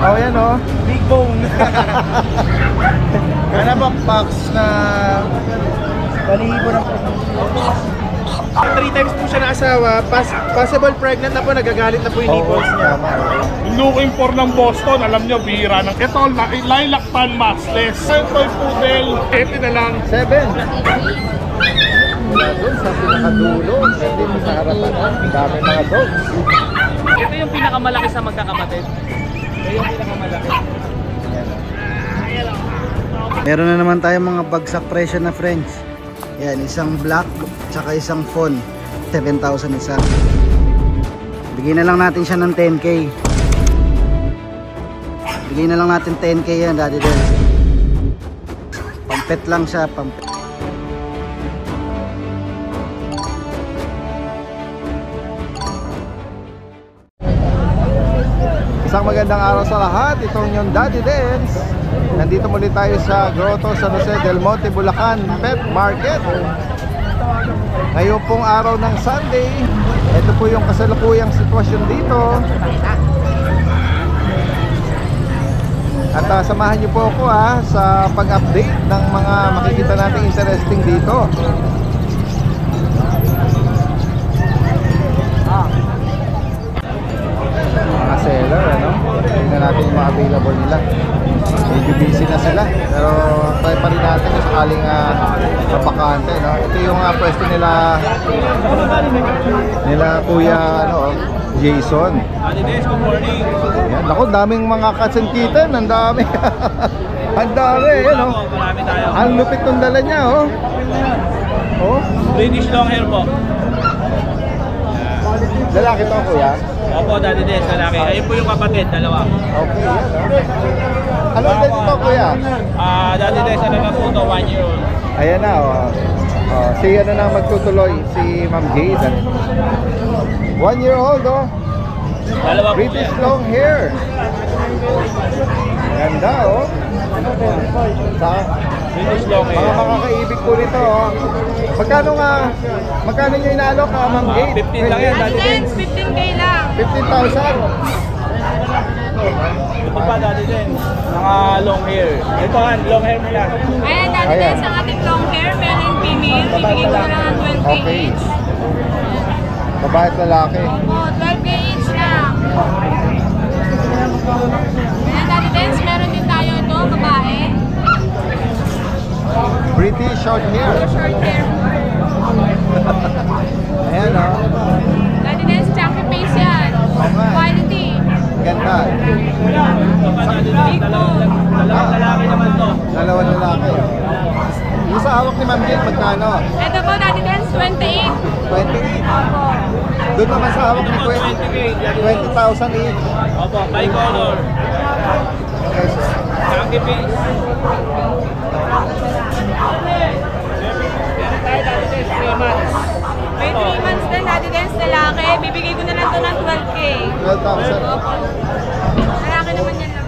Oh, yan oh. Big bone. Ano ba box na balibo ng 3 times po siya na asawa. Possible pregnant na po, nagagalit na po yung nipples niya. Looking for ng Boston, alam nyo, bihira ng ito, lilac pan maskless. Toy poodle, 80 na lang. 7. Mula doon sa pinakadulo, dito sa harapan, ang dami mga dogs. Ito yung pinakamalaki sa magkakapatid. Ito yung pinakamalaki. Meron na naman tayong mga bagsak presyo na friends. Yan, isang black tsaka isang fawn, 7,000 isa. Bigyan na lang natin siya ng 10k. Bigyan na lang natin 10k yan, daddy din. Pampet lang siya, pampet. Isang magandang araw sa lahat. Itong yung Daddy Dance. Nandito muli tayo sa Grotto San Jose del Monte, Bulacan Pet Market. Ngayon pong araw ng Sunday. Ito po yung kasalukuyang sitwasyon dito. At samahan niyo po ako sa pag-update ng mga makikita nating interesting dito. Mga seller, ano? Tingnan natin yung mga available nila. Medyo busy na sila, pero try pa rin natin kung sakaling mapakante, no? Ito yung pwesto nila Kuya Jason. Good morning. Yan, ako, daming mga cats and kitten, ang dami. Ang dami, yan, oh. Marami tayo. Ang lupit ng dala niya, oh. Oh, British long hair po. lalaki to, kuya. Opo, Daddy Des, lalaki. Ayun po yung kapatid, dalawa. Okay, yan, oh. Ano ulit ito, kuya? Daddy Des, ano na po ito, 1 year old. Ayan na, oh. Si ano na magtutuloy, si Ma'am Jade. 1 year old, oh. Dalawa po British yan. long hair. Ganda, oh. Sa British long mga hair. makakaibig po nito, oh. Magkano nyo inaalok, Ma'am Jade? 15 lang yan, Daddy Des. 15k lang. 15,000. Ito pa, Daddy Des. Mga long hair. Ito nga, long hair nila. Ayan, Daddy Ayan. Des, ang ating long hair, male and female. Bibigay ko na lang ng 12k Okay. each. Babae at lalaki. Opo, 12k each lang. Ayan, Daddy Des, meron din tayo ito, babae. British short hair. Short hair. Ayan, oh. Daddy Des, chunky face yan. Okay. Quality. Ganda. Ito pa, Daddy Des. Dalawang lalaki naman to. Dalawang lalaki. Yung sa hawak ni Ma'am Jade, magkano? Ito po, Daddy Des, 28. 28. Opo. Doon naman sa hawak Ito ni po, Kuya, 20k. Daddy Des. 20,000 each. Opo, bicolor. Okay, sir. Chunky face. Meron tayo, Daddy Des, 3 months. May 3 months din, Daddy Des, lalaki. Bibigay ko na lang ito ng 12k. 12,000. Opo. Lalaki naman yan lang.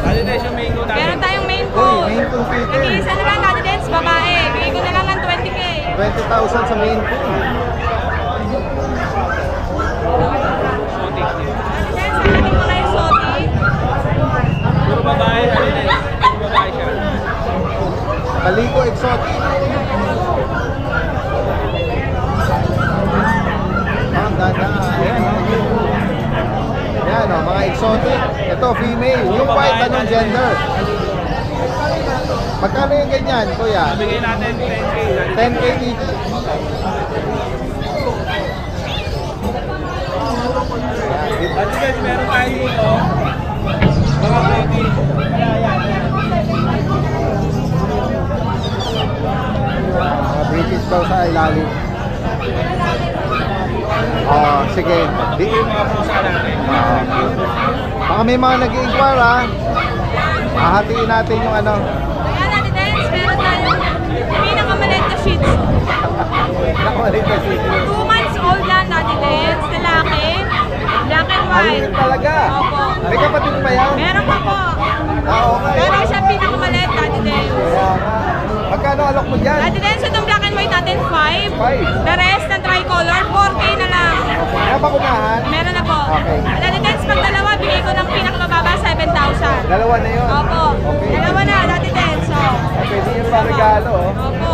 Daddy Des, yung mango natin. Meron tayong main Uy, coat. main coon kitten. Nag-iisa na lang, Daddy Des, babae. Bigay ko na lang ng 20k. 20,000 sa main coon. Daddy Des, nakating ko na yung soti. Puro babae, Daddy Des. Puro babae siya. Calico exotic. Ang ganda. Ayan, oh. Ayan, oh, mga exotic. Ito, female. Yung white, anong gender? Magkano yung ganyan, kuya? Bigay natin 10k. 10k each. Daddy Des, meron tayo dito. Mga baby. Ayan. Mga British daw sa ilalim. Sige. Ito yung mga pusa natin. Baka may mga nag-i-inquire, ha? Hahatiin natin yung ano. Ayan, Daddy Des, meron tayong pinakamaliit na shih tzu. Nakulit kasi. 2 months old lang, Daddy Des, lalaki. Black and white. Ayun talaga. Opo. May kapatid pa yan? Meron pa po. Okay. Pero siya pinakamaliit, Daddy Des. Kaya nga. Magkano alok mo dyan? Daddy Des, itong black and white natin, 5. 5. The rest ng tricolor, 4k na lang. May bakunahan? Meron na po. Okay. Daddy Des, pag dalawa, bigay ko ng Dalawa na yun. Opo. Okay. Dalawa na, Daddy Dance. So, Pwede yung pa-regalo, oh. opo.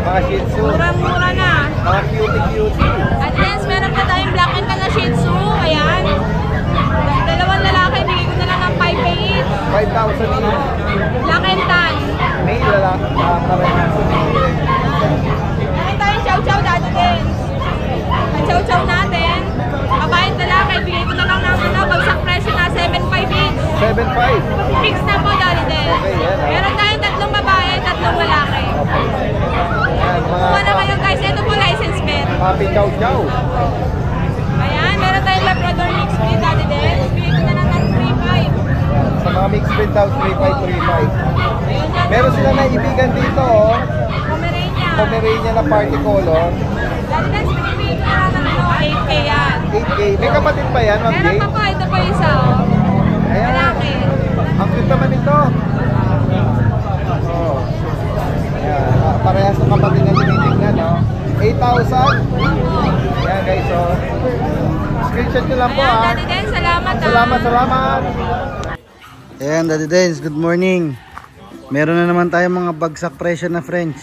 Mga Shih Tzu. Murang-mura na. Mga cutie-cutie. Daddy Dance, meron pa tayong black and tan na Shih Tzu. Ayan. Dalawang lalaki, bigay ko na lang ng 5K each. 5,000 each. Black and tan. May lalaki. Parehas. Meron tayong chow-chow, Daddy Dance. Ang chow-chow natin, babae at lalaki, bigay ko na lang ng bagsak presyo na 7.5 each. 7,500. Fix na po, Daddy Dance. Okay, yan, ah. Meron tayong 3 babae, 3 lalaki. Yan, Kuha na mga kayo guys, ito po license plate. papi chow-chow. Ayan, meron tayong Labrador mixed breed, Daddy Dance. Bigay ko na lang ng 3.5. Sa mga mixed breed daw, 3,535. Ayun yan. Meron sila naibigan dito, oh. Pomerania. Pomeranian na party color. Daddy Dance, bigay ko na lang ng 8K yan. 8K. May kapatid pa yan, Ma'am Meron Jay? pa po, ito po isa, oh. Ayan. Lalaki. Ang cute naman ito. Oh. Ayan. Parehas ng kapatid na tinitingnan, no? 8,000. Ayan, guys, oh. Screenshot nyo lang po, Ayan, ah. Daddy Dance, salamat, ah. Salamat. Ayan, Daddy Dance, good morning. Meron na naman tayong mga bagsak presyo na friends.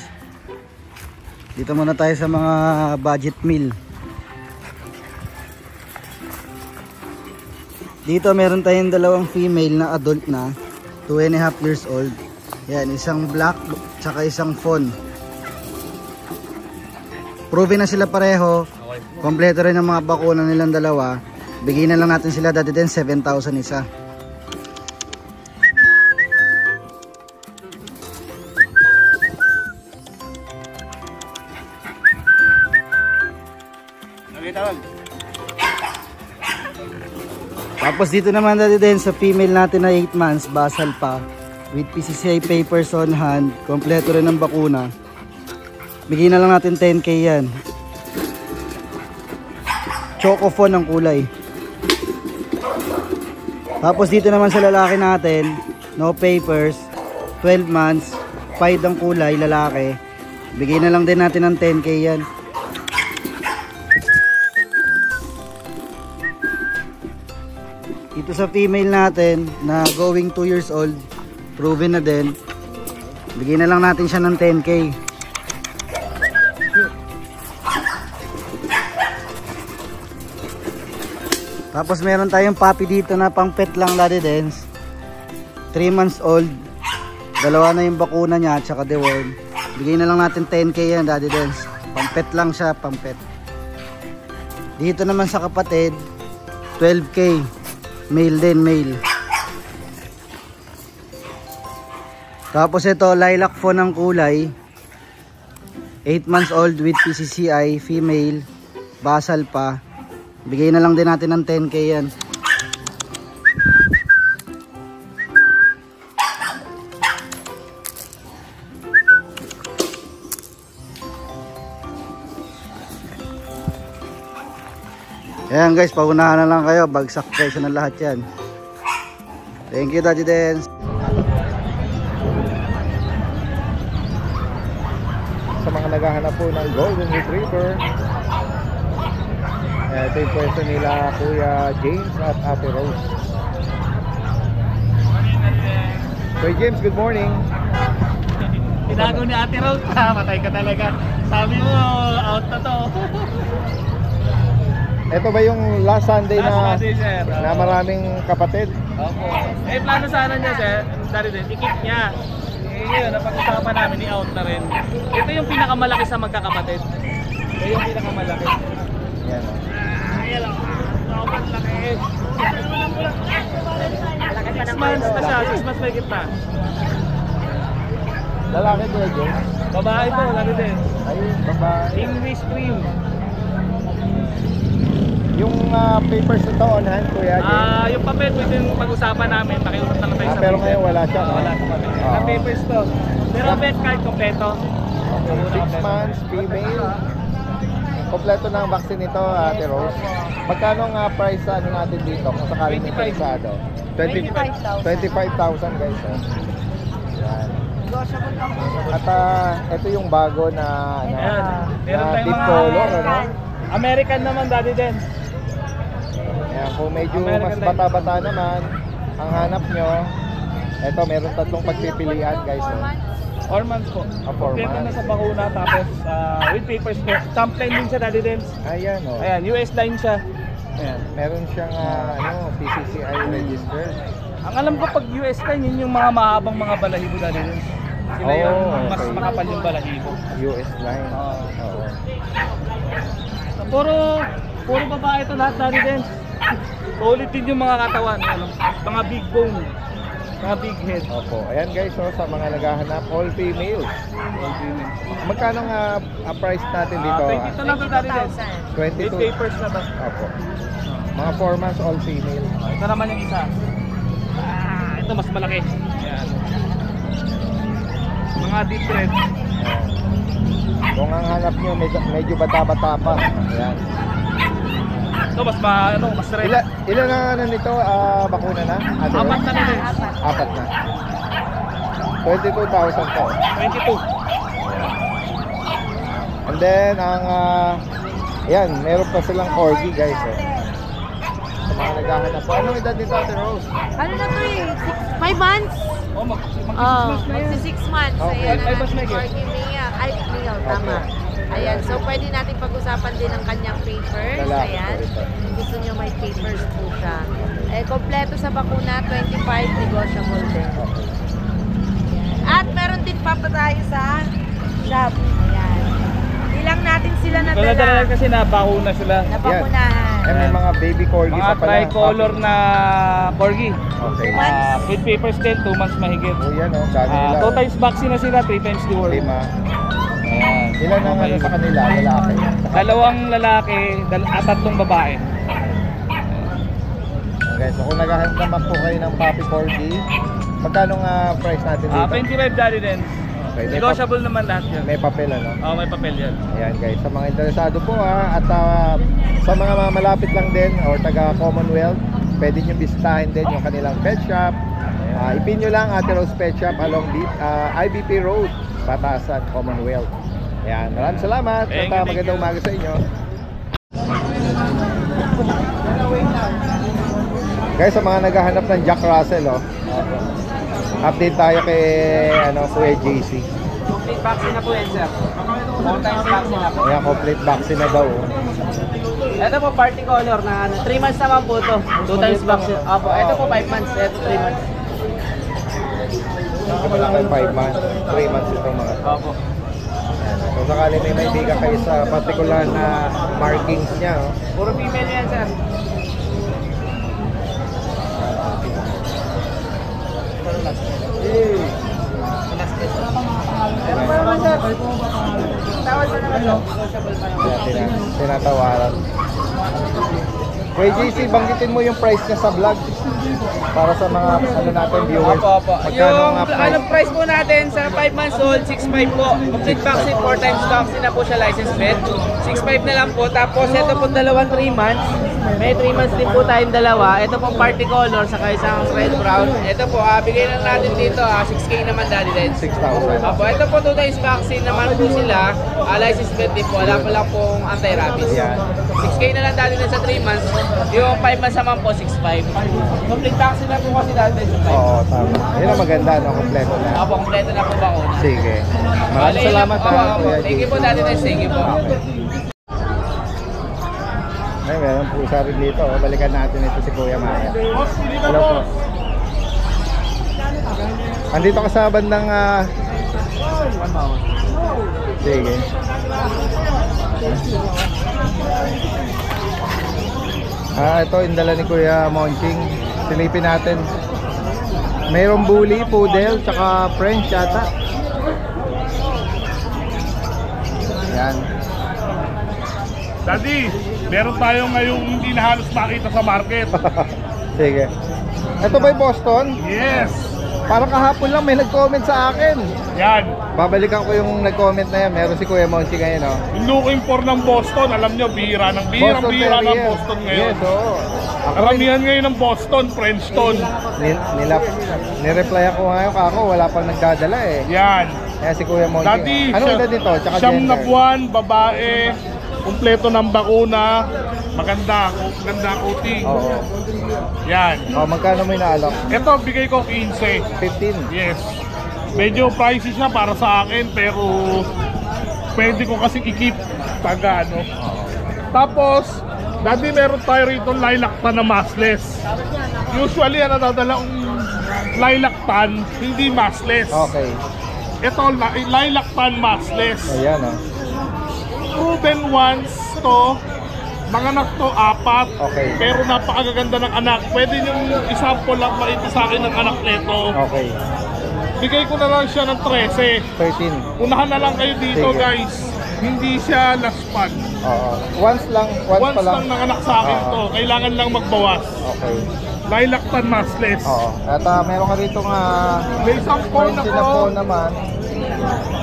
Dito muna tayo sa mga budget meal. Dito meron tayong dalawang female na adult na 2.5 years old. Yan, isang black tsaka isang fawn. Proven na sila pareho. Kompleto rin ang mga bakuna nilang dalawa. Bigyan na lang natin sila, Daddy Dance, 7,000 isa. Tapos dito naman, Daddy Dance, sa female natin na 8 months, basal pa, with PCCI papers on hand, kompleto rin ang bakuna. Bigyan na lang natin 10K yan. Choco fawn ang kulay. Tapos dito naman sa lalaki natin, no papers, 12 months, pied ang kulay, lalaki. Bigyan na lang din natin ng 10K yan. Ito sa female natin na going 2 years old, proven na din. Bigyan na lang natin siya ng 10K. Tapos meron tayong puppy dito na pang pet lang, Daddy Dance. 3 months old. Dalawa na yung bakuna niya at saka deworm. Bigyan na lang natin 10K yan, Daddy Dance. Pang pet lang siya, pang pet. Dito naman sa kapatid, 12K. Male din, male. Tapos ito, lilac fawn ng kulay. 8 months old with PCCI, female. Basal pa. Bigay na lang din natin ng 10K yan. Ayan guys, paunahan na lang kayo. Bagsak presyo ng lahat yan. Thank you, Daddy Dance. Sa mga naghahanap po ng Golden Retriever, ito yung pwesto nila Kuya James at Ate Rose. Kuya James, good morning. Tinago ni Ate Rose. Matay ka talaga. Sabi mo, out na to. Ito ba yung last Sunday Last Sunday, sir. na maraming kapatid? Opo. Eh, plano sana niya, sir. Dari din, ikip niya. Eh, ngayon, napag-usapan namin, i-out na rin. Ito yung pinakamalaki sa magkakapatid. Ito yung pinakamalaki. Yan. Ayan lang. Sobrang laki. 6 months na siya. 6 months may na. Lalaki, Kuya James? Babae po, lari din. Ayun, babae. English cream. Yung papers nito on hand, Kuya James? Yung papel, pwede yung pag-usapan namin. Pakiusap lang tayo sa Pero papel. ngayon wala siya, no? Wala sa papel. Oo. Ang papers to. Pero ang vet card kompleto. 6 months, female. Kompleto na ang vaccine nito, Ate Rose. Magkano nga price sa ano natin dito kung sakaling may 25. interesado? 25,000 guys. Oh. Yan. At ito yung bago na Ayan. Meron na tayong deep mga color, ano? American naman, Daddy din. Ayan, kung medyo American mas type. bata-bata naman ang hanap nyo, Ito, meron tatlong pagpipilian guys. 4 months po. 4 Kompleto na months. sa bakuna, tapos with papers po. Champ line din siya, Daddy Dens. Ayan o. Ayan, US line siya. Ayan. Meron siyang PCCI registered. Ang alam ko pag US line, yun yung mga mahabang mga balahibo, Daddy Dens. Sila yung mas okay. makapal yung balahibo. US line. Oo. Puro babae ito lahat, Daddy Dens. Solid din yung mga katawan, ano, mga big bone, mga big head. Opo. Ayan guys, sa mga naghahanap, all females. Magkano nga price natin dito? 22 lang ito, Daddy Dens. 22. With papers na to. Opo. Mga 4 months, all female. Ito naman yung isa. Ito mas malaki. Ayan. Mga deep red. Kung ang hanap nyo, medyo bata-bata pa. Ayan. Ito mas mas red. Ilan ang nito, bakuna na? Ate? 4 na nito. 4 na. 22,000 po. 22. And then, ayan, meron pa silang corgi guys. Sa mga naghahanap po. Anong edad nito, Ate Rose? Ano na to eh? 5 months? Oh, Oh, mag-Christmas na yan. magsi 6 months. Okay. Ayan Ay, na mas natin. Miguel. Corgi Mia. Ay, Mia, tama. Ayan, so pwede natin pag-usapan din ang kanyang papers. Lalaki Ayan. po ito. Gusto nyo may papers po siya. Kompleto sa bakuna, 25, negotiable din. Okay. At meron din pa tayo sa shop. Ayan. Hindi lang natin sila Dala nadala. kasi nabakuna sila. Nabakunahan. And may mga baby corgi Mga pa pala. tricolor na corgi. Okay. With papers din, 2 months mahigit. O yan o, gano'n nila. 2 times vaccine na sila, 3 times the world. 5. Ayan. Ilan ang ano sa kanila, lalaki? 2 lalaki at 3 babae. Okay, so kung naghahanap naman po kayo ng Papi Corgi, magkano nga price natin dito? 25 Daddy din. Okay, Negotiable naman lahat yan. May papel ano? May papel yan. Ayan guys, sa mga interesado po at sa mga malapit lang din or taga Commonwealth, pwede nyo bisitahin din yung kanilang pet shop. Ipin nyo lang Ate Rose Pet Shop along IBP Road, Batasan, Commonwealth. Ayan, maraming salamat Thank at you, magandang umaga sa inyo. Guys, sa mga naghahanap ng Jack Russell, update tayo kay Kuya JC. Complete vaccine na po yan, sir. 4 times vaccine na po. Ayan, complete vaccine na daw. Ito po party color na 3 months naman po to. 2 times vaccine. Opo, ito po 5 months, ito 3 months. Wala kayo 5 months, 3 months itong mga to. Opo. Kung sakali may maibigan kayo sa particular na markings niya, Puro female yan, sir. Meron pa naman, sir. Tawad pa naman, no? Negotiable pa naman. Ayan, tinatawaran. Kuya JC, banggitin mo yung price niya sa vlog para sa mga natin viewers. Opo. Magkano Yung nga price? anong price po natin sa 5 months old, 6.5 po. Complete vaccine, 4 times vaccine na po siya, license vet. 6.5 na lang po. Tapos ito po 3 months. May 3 months din po tayong dalawa. Ito po party color, saka isang red brown. Ito po, bigay lang natin dito, 6K naman dali din. 6,000. Opo, ito po 2 times vaccine naman po sila. License vet din po, wala pa lang pong anti-rabies. Yan. 6K na lang dali din sa 3 months. Yung 5 months naman po, 6.5. Complete vaccine na po kasi dali din sa 5. Oo, tama. Yun ang maganda, no? Kompleto na. Opo, kompleto na po bakuna. Sige. Maraming salamat ha, Kuya Thank you JC. po dati na, thank you po. Ay, meron po isa rin dito. Balikan natin ito si Kuya Maya. Hello po. Andito ka sa bandang sige. Ito yung dala ni Kuya Monching. Silipin natin. Mayroong bully, poodle, tsaka French yata. Yan. Daddy, meron tayo ngayong hindi na halos makita sa market. Sige. Ito ba yung Boston? Yes! Parang kahapon lang may nag-comment sa akin. Yan. Babalikan ko yung nag-comment na yan. Meron si Kuya Monchi ngayon, no? Yung looking for ng Boston, alam nyo, bihira ng bihira ng Terrier. Boston ngayon. Yes, oo. Ako Karamihan ngayon ng Boston, Frenchton. nireply ako ngayon kako, wala pang nagdadala eh. Yan. Kaya si Kuya Monchi. Daddy, Anong edad nito? Tsaka siyam na gender? buwan, babae, kumpleto ng bakuna, Maganda coating. Oo. Yan. Oh, magkano may naalok? Ito, bigay ko 15. 15. Yes. Medyo pricey siya para sa akin, pero pwede ko kasi i-keep taga ano. Tapos, dati meron tayo rito lilac tan na massless. Usually, ang nadadala kong lilac tan, hindi massless. Okay. Ito, lilac tan massless. Ayan oh. Proven ones to. Mga anak to, 4. Okay. Pero napakaganda ng anak. Pwede niyong isample lang maiti sa akin ng anak nito. Okay. Bigay ko na lang siya ng 13. 13. Unahan na lang kayo dito, Sige. guys. Hindi siya last pad. Oo. Once lang, once Once pa lang. lang nanganak sa akin Oo. to. Kailangan lang magbawas. Okay. Lilac tan massless. Oo. At meron ka rito nga May isang phone na ako. phone naman.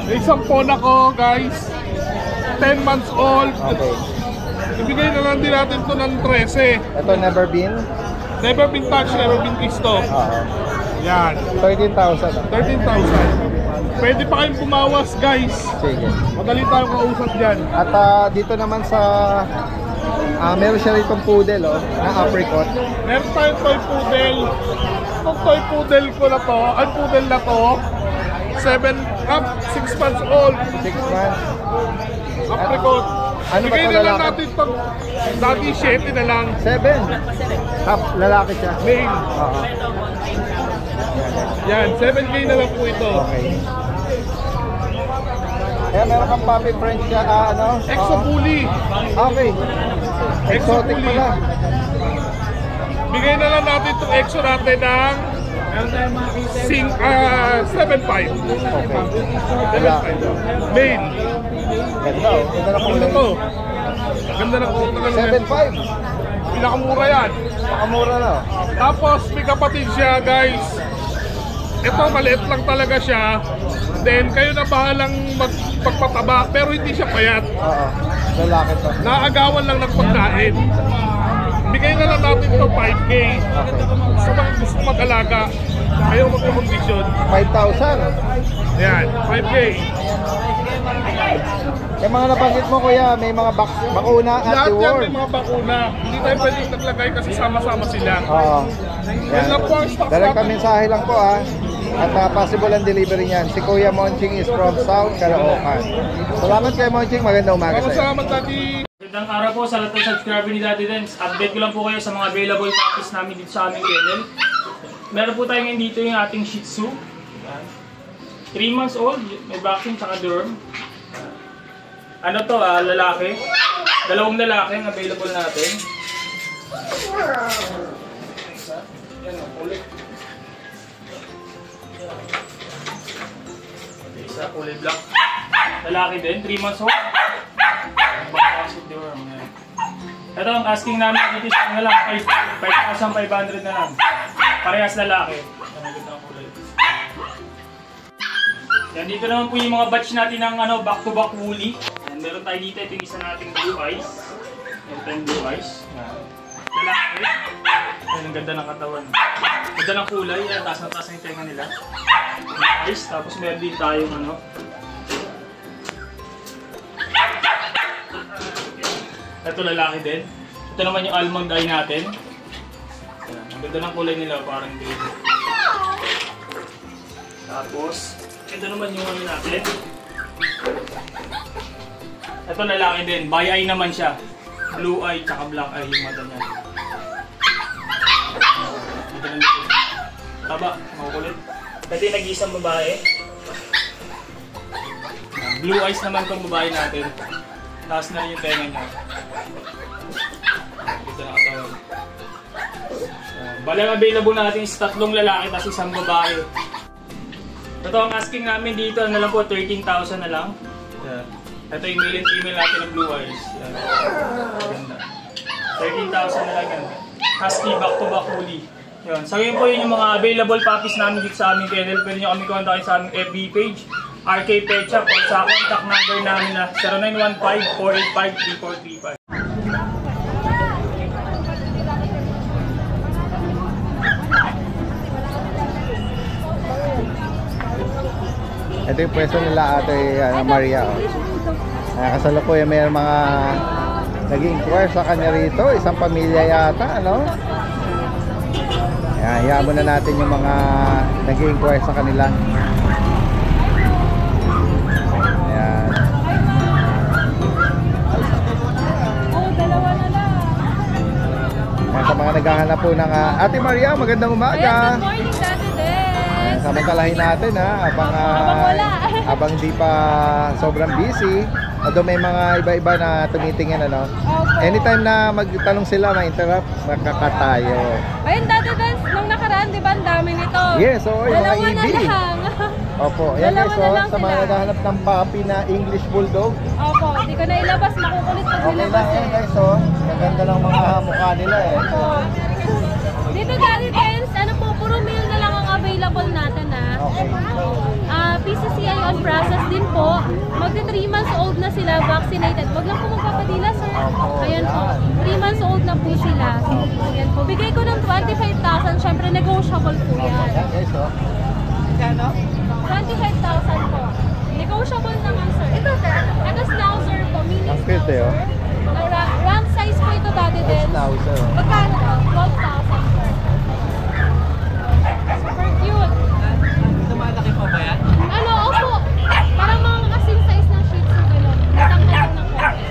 May isang phone ako, guys. 10 months old. Okay. Ibigay na lang din natin to ng 13. Ito never been. Never been touched, never been kissed to. Oo. Yan. 13,000. 13,000. Pwede pa kayong bumawas, guys. Sige. Madali tayong kausap dyan. At dito naman sa meron siya rito poodle na apricot. Meron tayong toy poodle. Itong toy poodle ko na to, ay poodle na to, 6 months old. 6 months. Apricot. Ano ba Bigay to, na lang lalaki? natin itong dati 7 na lang. 7. Lalaki siya. Male. Oo. Yan, 7K na lang po ito. Okay. Kaya meron kang puppy French siya, Exo Bully. Okay. Exotic Bully. pala. Bigay na lang natin itong exo natin ng 7.5. Okay. 7.5. Main. Ganda oh. Ganda na Ano kulay. to? Ganda ng kulay ng 7.5. Pinakamura yan. Makamura na. Tapos may kapatid siya, guys. Ito maliit lang talaga siya. Then kayo na bahalang magpagpataba, pero hindi siya payat. Oo. Lalaki to. Naagawan lang ng pagkain. Bigay na lang natin ito 5K. Okay. Sa mga gusto mag-alaga, ayaw magkakondisyon. 5,000. Yan, 5K. Yung mga nabanggit mo kuya, may mga bakuna at Lahat yan reward. may mga bakuna. Hindi tayo pwedeng naglagay kasi sama-sama sila. Oo. Yan lang po ang stocks Direct natin. mensahe lang po At possible ang delivery niyan. Si Kuya Monching is from South Caloocan. Salamat kay Monching. Magandang umaga Maraming sa'yo. salamat, Daddy. Magandang araw po sa lahat ng subscriber ni Daddy Dens. Update ko lang po kayo sa mga available puppies namin dito sa aming kennel. Meron po tayo ngayon dito yung ating Shih Tzu. 3 months old, may vaccine tsaka derm. Ano to, lalaki. 2 lalaki ang available natin. Yan o, ulit. Isa, kulay black. Lalaki din, 3 months old. Vaccine derm. Ito ang asking namin dito sa kanila lang, 5,500 na lang. Parehas lalaki. Yan, dito naman po yung mga batch natin ng back-to-back woolly. Yan, meron tayo dito, ito yung isa nating blue eyes. Meron tayong blue eyes. Yan. Lalaki. Yan, ang ganda ng katawan. Ganda ng kulay. Yan, taas na taas na yung tenga nila. Blue eyes. Tapos meron din tayong ito lalaki din. Ito naman yung almond eye natin. Yan, ang ganda ng kulay nila, parang green. Tapos, ito naman yung natin. Ito lalaki din. Bi eye naman siya. Blue eye tsaka black eye yung mata niya. Taba, makukulit. Ito yung nag-iisang babae. Blue eyes naman itong babae natin. Taas na rin yung tenga niya. Ito na katawan. Balang available natin is 3 lalaki tapos 1 babae. Ito ang asking namin dito, ano lang po, 13,000 na lang. Yeah. Ito yung male and female natin ng blue eyes. Yeah. Maganda. 13,000 na lang yan. Husky back-to-back woolly. Yun. So yun po yun yung mga available puppies namin dito sa aming kennel. Pwede nyo kami kontakin sa aming FB page, RK Pet Shop, o sa contact number namin na 0915-485-3435. Ito yung pwesto nila Ate Maria. Kasalukuyan may mga nag-inquire sa kanya rito. Isang pamilya yata, ano? Ayan, hayaan muna natin yung mga nag-inquire sa kanila. Ayan. Oh, dalawa na lang. Ayan, sa mga naghahanap po ng Ate Maria, magandang Ayan, umaga. good morning, Dati Des. Samantalahin natin abang, Habang wala. habang di pa sobrang busy. Although may mga iba-iba na tumitingin, ano. Opo. Anytime na magtanong sila, ma-interrupt, makakatayo. Ayun, Dati Des, nung nakaraan, di ba, ang dami nito? Yes, oo, yung mga Dalawa na EB. lang. Opo, ayan Dalawa guys, na lang sa mga sila. naghahanap ng puppy na English Bulldog. Opo, di ko na ilabas, makukulit pag Okay nilabas lang eh. yan guys, maganda ng mga mukha nila eh. Opo. Dito, Dati Des, ano po, puro meal na lang ang available natin Okay. PCCI on process din po. Magti 3 months old na sila, vaccinated. Wag lang po magpapadila, sir. Opo, Ayan po. yan. 3 months old na po sila. Ayan po. Bigay ko ng 25,000. Syempre, negotiable po yan. Ayan guys, Kano? 25,000 po. Negotiable naman, sir. Ito schnauzer po. Mini Ang cute eh, oh. Round size po ito, Daddy Del. Schnauzer. Magkano to? 12,000, sir. Super cute. Lumalaki pa ba yan? Ano, opo. Parang mga kasing size ng Shih Tzu gano'n. Matanggal ng konti.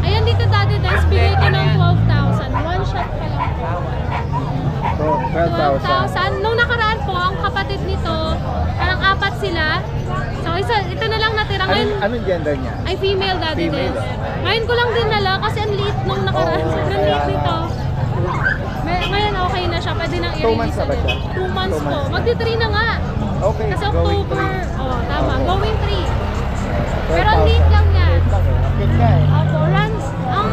Ayan dito, Daddy Des, bigay ko ng 12,000. One shot pa lang po. So, 12,000. 12,000. Nung nakaraan po, ang kapatid nito, parang 4 sila. So, ito na lang natira. Ngayon, Anong gender niya? ay female, Daddy Female, Des. Ngayon ko lang din nala kasi ang liit nung nakaraan. Oo, Sobrang kaya liit nito. nga. Ngayon okay na siya. Pwede nang 2 months i-release na ba ulit. siya? 2 months 2 po. months. Magti-3 na nga. Okay, Kasi going October. three. Oh, tama. Okay. Going 3. 12,000. Pero ang liit lang niya. Liit lang eh. Ang cute nga eh. Opo, runs. Ang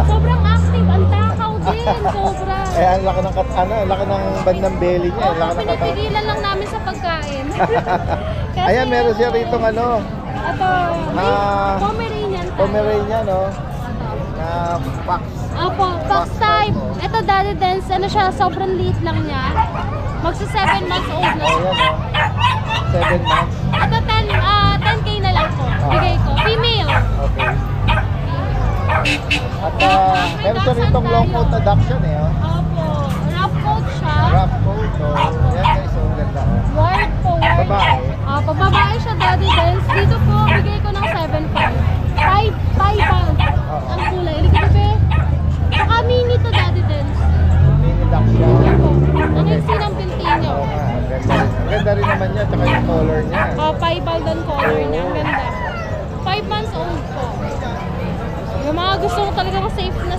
sobrang active. Ang takaw din. Sobra. Eh, ang laki ng laki ng bandang belly niya, Opo, laki ng katawan. pinipigilan lang namin sa pagkain. Kasi, Ayan, meron siya rito Ito, may Ah, Pomeranian. tayo. Pomeranian, no? Na fox. Opo, fox type. Ito, Daddy Dance, ano siya, sobrang liit lang niya. Magsa 7 months old na Oh, siya. yan, no? 7 months. Ito, 10K na lang po. Bigay ko. Female. Okay. At meron siya rito long coat adoption, eh, oh. Opo, rough coat siya. Rough coat, oh. Yan guys, oh, ganda, oh. Word po, word. Babae. Opo, babae siya, Daddy Dance. Dito po, bigay ko ng 7.5. 5 pounds. Ang kulay. Ilika ko, be. Saka mini to, Daddy Dance. Mini duck siya. Opo. Ang iksi ng binti niya. Oo nga, ang ganda rin. Ang ganda rin naman niya, tsaka yung color niya. Piebald ang color niya. Ang ganda. 5 months old po. Yung mga gusto ko talagang safe na.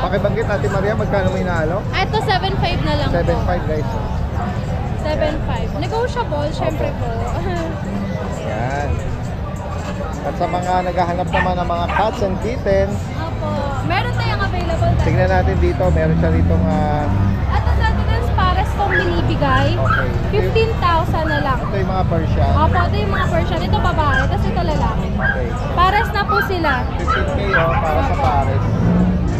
Pakibanggit natin, Maria, magkano may nalo? Ito, 7.5 na lang po. 7.5 guys. 7.5. Negotiable, syempre po. Yan. At sa mga naghahanap naman ng mga cats and kittens, Opo. Meron tayong available. tingnan natin dito, meron siya ditong At ang Saturdays pares kong binibigay. okay. 15,000 na lang. Ito yung mga Persian. Opo, ito yung mga Persian. Ito babae, tapos ito lalaki. Okay. Pares na po sila. 15K para sa pares.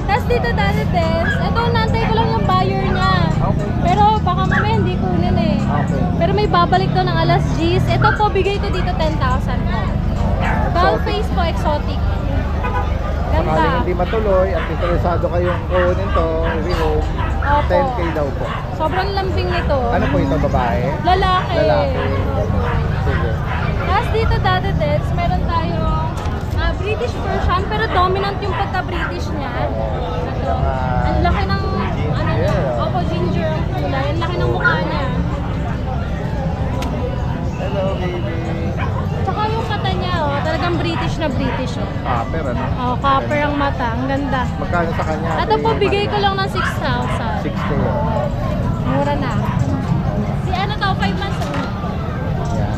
Tapos dito dati Des, ito nantay ko lang yung buyer niya. Okay. Pero baka mamaya hindi kunin eh. Okay. Pero may babalik to ng alas G's. Ito po, bigay ko dito 10,000 po. Doll face po, exotic. Ganda. Sakaling hindi matuloy at interesado kayong kunin to, rehome, Opo. 10K daw po. Sobrang lambing nito. Ano po ito, babae? Lalaki. Lalaki. Opo. Sige. Tapos dito dati Des, meron tayong British version, pero dominant yung pagka-British niya. Ito. Ang laki ng, ano niya. Ginger. Opo, ginger ang kulay. Ang laki ng mukha niya. Hello, baby. Tsaka yung mata niya, oh, talagang British na British. Oh. Copper, ano? Oh, copper ang mata. Ang ganda. Magkano sa kanya? Ito po, bigay ko lang ng 6,000. 6K. Mura na. Si ano to, 5 months old. Yan.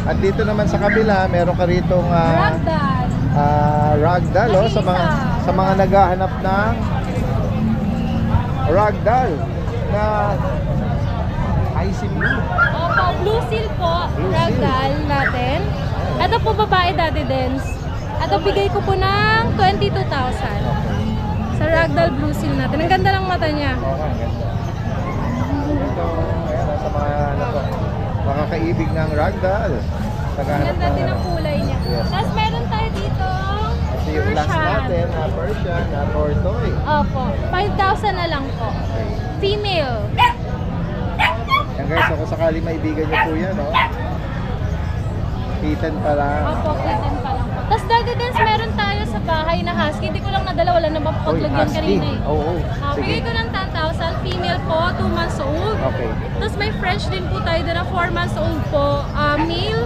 At dito naman sa kabila, meron ka ritong Ragdoll. ragdoll, oh, sa mga naghahanap ng ragdoll na icy blue. Opo, blue seal po. Blue Ragdoll natin. Ito po babae, Daddy Dens. Ito bigay ko po ng 22,000. Sa Ragdoll blue seal natin. Ang ganda ng mata niya. Oo, ang ganda. Ito, ayan, sa mga ano to, mga kaibig ng ragdoll. Ang Naghahanap ganda ng din ang kulay niya. Yes. Tapos meron tayo dito. Si yung last Persian. natin na Persian na tortoise. Opo, 5,000 na lang po. Female. Yan guys, so kung sakali maibigan niyo po yan, no? Kitten pa lang. Opo, kitten pa lang po. Tapos Daddy Dance, meron tayo sa bahay na husky. Hindi ko lang nadala, wala naman po paglagyan kanina eh. Oo, Bigay ko ng 10,000. Female po, 2 months old. Okay. Tapos may French din po tayo na 4 months old po. Male,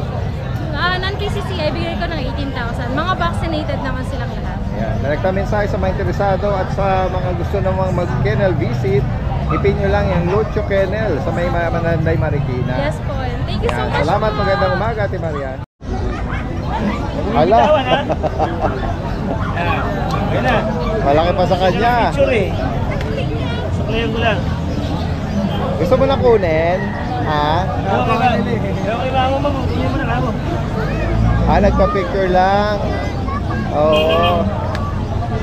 non-KCCI, bigay ko ng 18,000. Mga vaccinated naman silang lahat. Yan. Direkta mensahe sa mga interesado at sa mga gusto namang mag-kennel visit, ipin nyo lang yung Lucho Kennel sa may Mananday, Marikina. Yes po. And thank you so Yan. much Salamat, po. magandang umaga, Ate Marian. Ala. Ayun na. Malaki pa sa kanya. Picture eh. Suklayan ko lang. Gusto mo na kunin? Ha? Okay ba mo mag hindi mo na kamo. Nagpa-picture lang. Oo.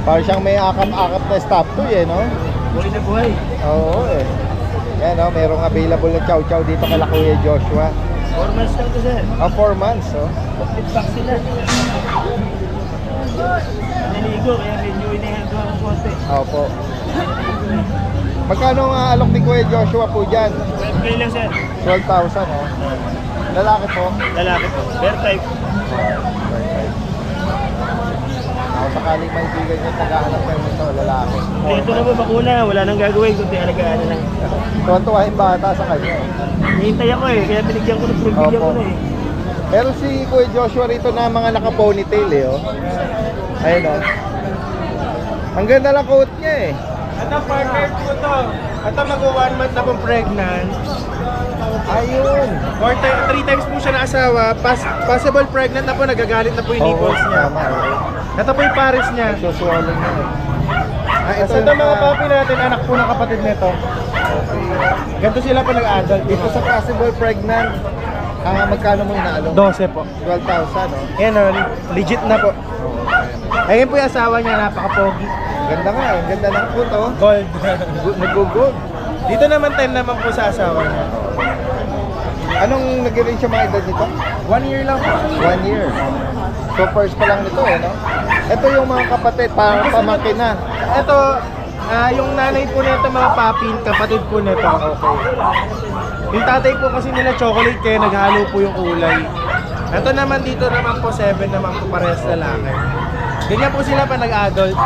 Parang siyang may akap-akap na stop to eh, no? Buhay na buhay. Oo eh. Yan, no? Merong available na chow-chow dito kay Kuya Joshua. 4 months lang to sir. 4 months, oh. Complete vaccine na. Naligo kaya medyo inihandlo ako konti. Opo. Magkano ang alok ni Kuya Joshua po dyan? 12K lang sir. 12,000, oh. Lalaki po. Lalaki po. Bear type. Ako sakaling may bigay niya nag-aanap kayo nito, lalaki. Ito na po bakuna. Wala nang gagawin kundi alagaan na lang. Tuwan-tuwa yung bata sa kanya. Hihintay ako eh. Kaya binigyan ko ng bigyan ko na eh. Pero si Kuya Joshua rito na mga naka-ponytail eh, oh. Ayun, oh. Ang ganda lang coat niya eh. Ito partner po to. Ito mag-1 month na pong pregnant. Ayun. 3 times po siya na asawa. Possible pregnant na po. Nagagalit na po yung nipples niya. Tama, oh. Ito po yung pares niya. Suswallow niya eh. Ito yung mga puppy natin. Anak po ng kapatid nito. Ganito sila pa nag-adult. Dito sa possible pregnant, magkano mo inaalok? 12 po. 12,000, oh. Yan o, legit na po. Ayun po yung asawa niya, napaka-pogi. Ganda nga, ang ganda ng foot, oh. Gold. Nag-good. Dito naman 10 naman po sa asawa niya. Anong nag-range yung mga edad nito? 1 year lang po. 1 year. So first pa lang nito eh, no? Ito yung mga kapatid, parang pamangkin na. Ito, yung nanay po nito mga papi, kapatid po nito. Okay. Yung tatay po kasi nila chocolate kaya naghalo po yung kulay. Ito naman dito naman po 7 naman po parehas lalaki. Ganyan po sila pa nag-adult.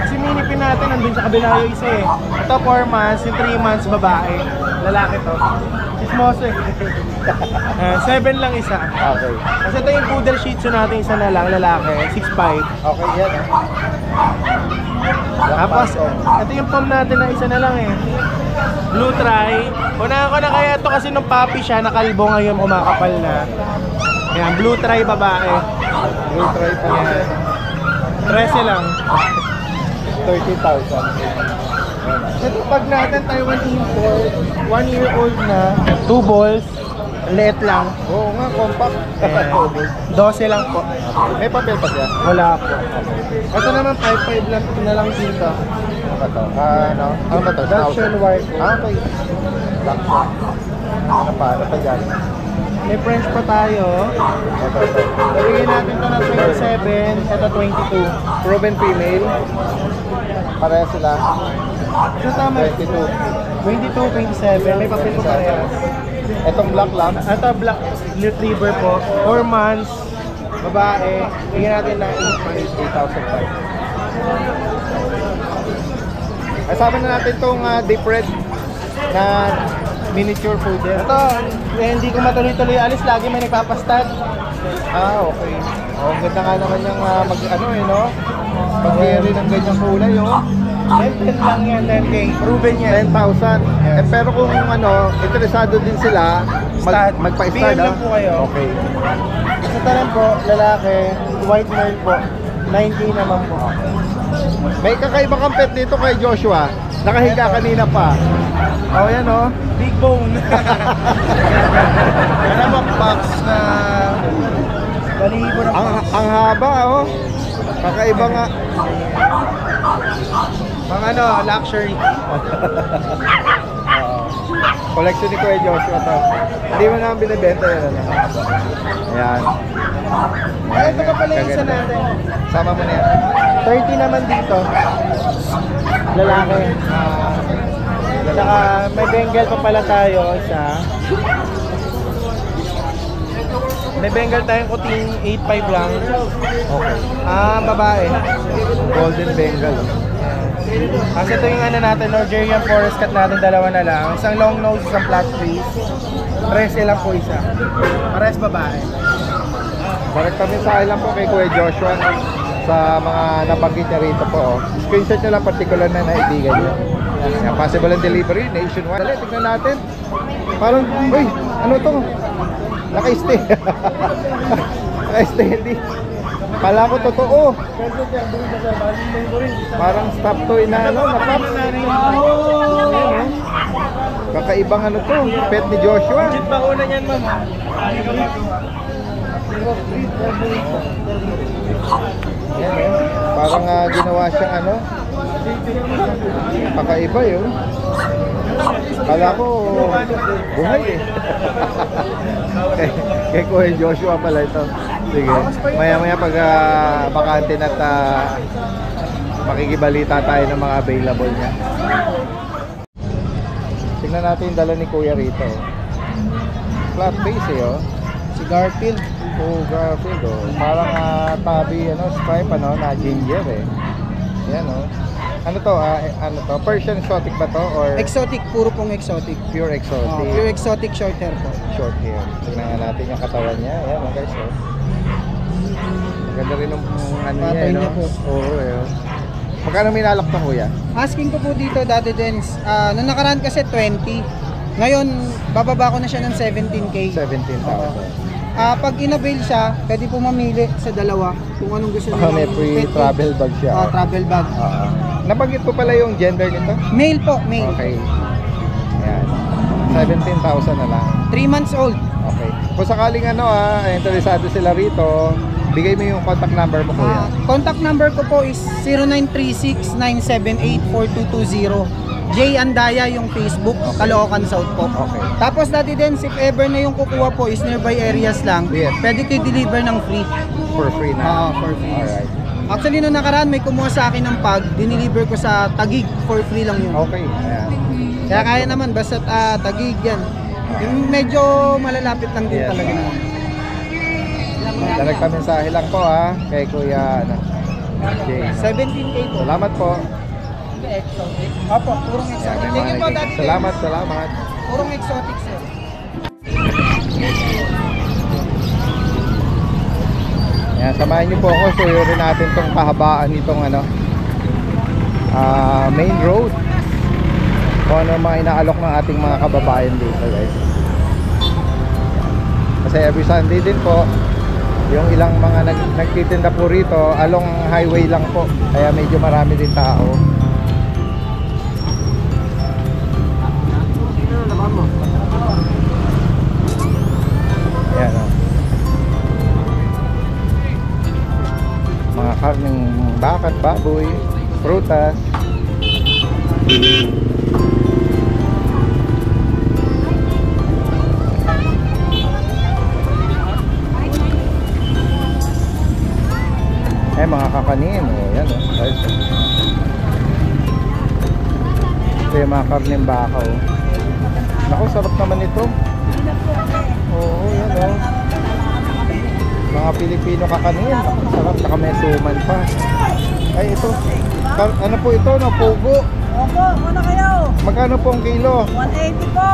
Kasi minipin natin nandun sa kabila yung isa eh. Ito 4 months, yung 3 months babae. Lalaki to. Chismoso eh. 7 lang isa. Okay. Kasi ito yung poodle shih tzu natin, isa na lang, lalaki, 6'5". Okay yan, oh. Tapos, ito yung pom natin na isa na lang eh. Blue Tri. Unahan ko na kaya ito kasi nung puppy siya, nakalbo ngayon, umakapal na. Ayan, Blue Tri babae. We'll try pa yan. 13 lang. 30,000. Ito pag natin Taiwan import, 1 year old na, 2 balls, liit lang. Oo nga, compact. Ayan. 12 lang po. May papel pa siya. Wala po. Ito naman 5'5 lang, ito na lang dito. Ano ba to? Ano? Ano ba to? Dachshund White. Okay. Dachshund. Ano pa? Ano pa dyan? May French pa tayo. Ito. Nabigyan natin ito ng 27, ito 22. Proven female. Pareha sila. Ito tama. 22. 22, 27. May papel po parehas. Itong black lamb. Ito black retriever po. 4 months. Babae. Bigyan natin ng 8,500. Kasama na natin itong deep red na miniature poodle. Ito, hindi ko matuloy-tuloy alis. Lagi may nagpapastad. Okay. Oh, ang ganda nga naman yung mag-ano eh, no? Pag-carry ng ganyang kulay, oh. 10 lang yan, 10K. Proven yan. 10,000. Eh, pero kung interesado din sila, Stud. magpa-stud, PM lang po kayo. Okay. Sa talan po, lalaki, white merl po. 9K naman po. May kakaiba kang pet dito kay Joshua. Nakahiga kanina pa. Oh, yan, oh. Big bone. Ano mo, box na... Balibo na po. Ang haba, oh. Kakaiba nga. Pang luxury. Oo. Collection ni Kuya Joshua to. Hindi mo naman binibenta yan. Ano? Ayan. Ay, ito pa pala yung isa natin. Sama mo na yan. 30 naman dito. Lalaki. Saka may Bengal pa pala tayo isa. May Bengal tayong kuting 8.5 lang. Okay. Babae. Golden Bengal. Kasi ito yung ano natin, Nigerian Forest Cat natin, dalawa na lang. Isang long nose, isang flat face. 13 lang po isa. Parehas babae. Balik kami sa ilan po kay Kuya Joshua sa mga nabanggit niya rito po. Screenshot nyo lang particular na naibigan nyo. Yan, possible ang delivery nationwide. Dali, tignan natin. Parang, uy, ano to? Naka-stay. Naka-stay, hindi. Kala ko totoo. Parang stop toy na ano, napap. Kakaibang ano to, pet ni Joshua. Bakuna niyan, ma'am. Yan, eh. Parang ginawa siyang ano. Kakaiba yun. Kala ko buhay eh. kay Kuya Joshua pala ito. Sige, maya pag bakante na makikibalita tayo ng mga available niya. Tingnan natin yung dala ni Kuya rito. Flat face eh oh. Si Garfield. Oh, Garfield oh. Parang tabi ano, stripe ano, na ginger eh. Yan oh. Ano to? Ano to? Persian exotic ba to? Or Exotic, puro pong exotic. pure exotic? Pure exotic short hair po. Short hair. Tingnan nga natin yung katawan niya. Ayan oh guys oh. Maganda rin yung ano niya, Patay no? niya po. Oo eh. Magkano minalak to kuya? Asking ko po dito, Daddy Dens, nung nakaraan kasi 20. Ngayon, bababa ko na siya ng 17K. 17,000. Pag in-avail siya, pwede po mamili sa dalawa kung anong gusto niyo. May free travel bag siya. Travel bag. Nabanggit ko pala yung gender nito? Male po, male. Okay. Ayan. 17,000 na lang. 3 months old. Okay. Kung sakaling ano interesado sila rito, bigay mo yung contact number mo kuya. Contact number ko po is 0936-978-4220. Jay Andaya yung Facebook, Caloocan South po. Okay. Tapos dati din, if ever na yung kukuha po is nearby areas lang, Yes. pwede kayo deliver ng free. For free na. For free. Alright. Actually, nung nakaraan, may kumuha sa akin ng pag, diniliver ko sa Taguig, for free lang yun. Okay. Ayan. Kaya kaya naman, basta Taguig yan. Yung medyo malalapit lang din Yes. talaga na. Dalag kami sa hilang po kay Kuya Jay. 17K po. Salamat po. Opo, purong Ayan, exotic. may Thank you mga po, Dati. salamat. Purong exotic, sir. Ayan, samahan niyo po ako. Suyurin natin tong kahabaan nitong main road. Kung ano mga inaalok ng ating mga kababayan dito guys. Kasi every Sunday din po, yung ilang mga nagtitinda po rito along highway lang po. Kaya medyo marami din tao. Ayan o. Mga karning bakat, baboy, prutas. Mga kakanin yan guys. Ito yung mga karning baka Naku, sarap naman ito. Oo, yan mga Pilipino kakanin. Sarap, saka may suman pa. Ay, ito ano po ito, pugo. Opo, muna kayo. Magkano po ang kilo? 180 po.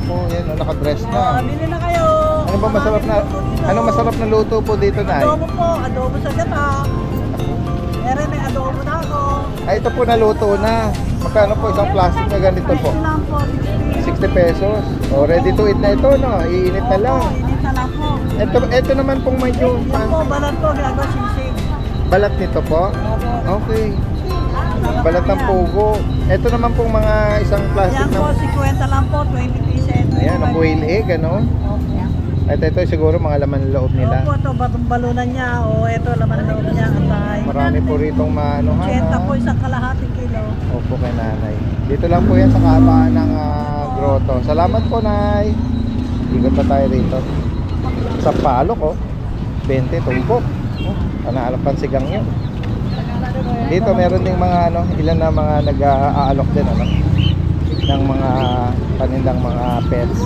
Ako, yan, nakadress na. Bili na kayo. Ano ba masarap na, anong masarap na luto po dito na? Adobo po, adobo sa gata. Ere, may adobo na ako. Ay, ito po naluto na. Magkano po isang plastic na ganito po? 60 lang po, 60 pesos. O, ready to eat na ito, no? Iinit na lang. Init na lang po. Ito naman pong medyo Yan po, balat po, gago sisig. balat nito po. Opo. Okay. Balat ng pugo. Ito naman pong mga isang plastic Yan po, na... 50 lang po, 20 pieces. Ayan, ang quail egg, ano? At ito siguro mga laman loob nila. Opo, ito, batong balunan niya. O, ito, laman loob niya. Atay. Marami po ritong maanuhan. 80 po, isang kalahating kilo. Opo kay nanay. Dito lang po yan sa kahabaan ng grotto. Salamat po, Nay. Ikot pa tayo rito. Sa palok, oh. 20, tumpok. Oh, panaalap sigang yun. Dito meron ding mga ano, ilan na mga nag-aalok din ano, ng mga panindang mga pets.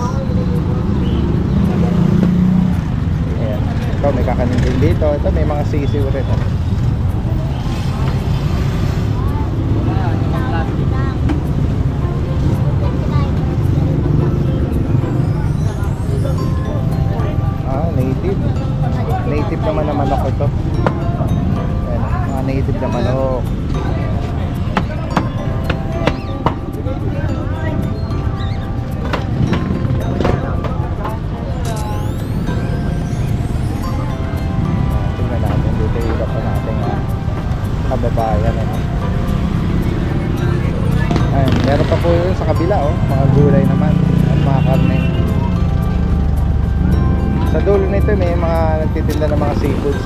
Ayan. Ito may kakanin din dito. Ito may mga sisiw rin. Ano. Native naman na manok ito. Ayan, mga native na manok. Tingnan natin dito yung iba pa natin kababayan. Ano. Ayan, meron pa po yun sa kabila, oh, mga gulay naman at mga karne. Sa dulo nito may mga nagtitinda ng mga seafoods.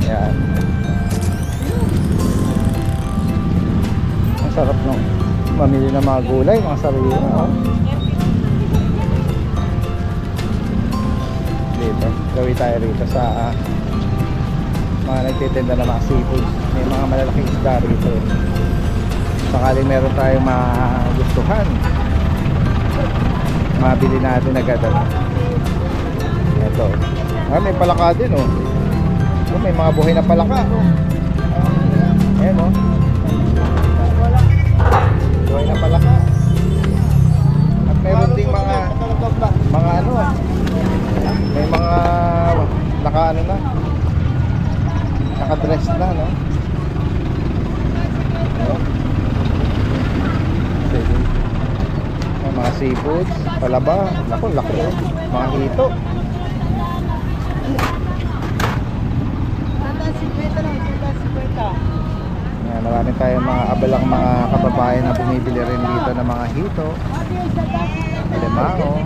Yan. Ang sarap nung mamili ng mga gulay, mga sarili na. Dito, gawin tayo rito sa mga nagtitinda ng mga seafood. May mga malalaking isda rito. Sakaling meron tayong magustuhan, mabili natin agad. Ito, may palaka din, oh. May mga buhay na palaka. Ayan, oh. Buhay na palaka. At meron ding mga ano, may mga naka-ano na, naka-dress na, no? May mga seafoods, palaba, naku, laki, oh. Mga hito. Yan, marami tayong mga abalang mga kababayan na bumibili rin dito ng mga hito, alimango.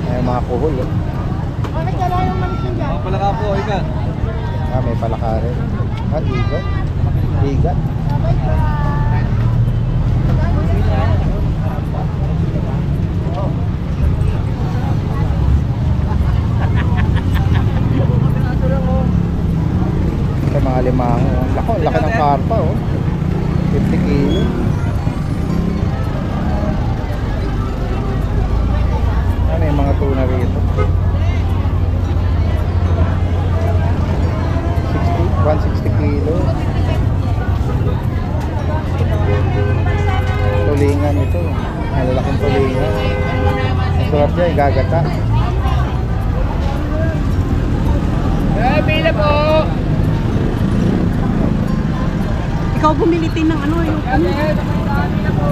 Ay, mga kuhol, oh. Mga palaka po, ikat. May palaka rin. Igat. Igat. Ito mga limango. Laki ng karpa, oh. 50 kilo. May mga tuna rito. 160 kilo. Tulingan ito. Malalaking tulingan. Masarap niya, igagata. Pila po! Ikaw bumili din ng ano, yung ano. Pila po!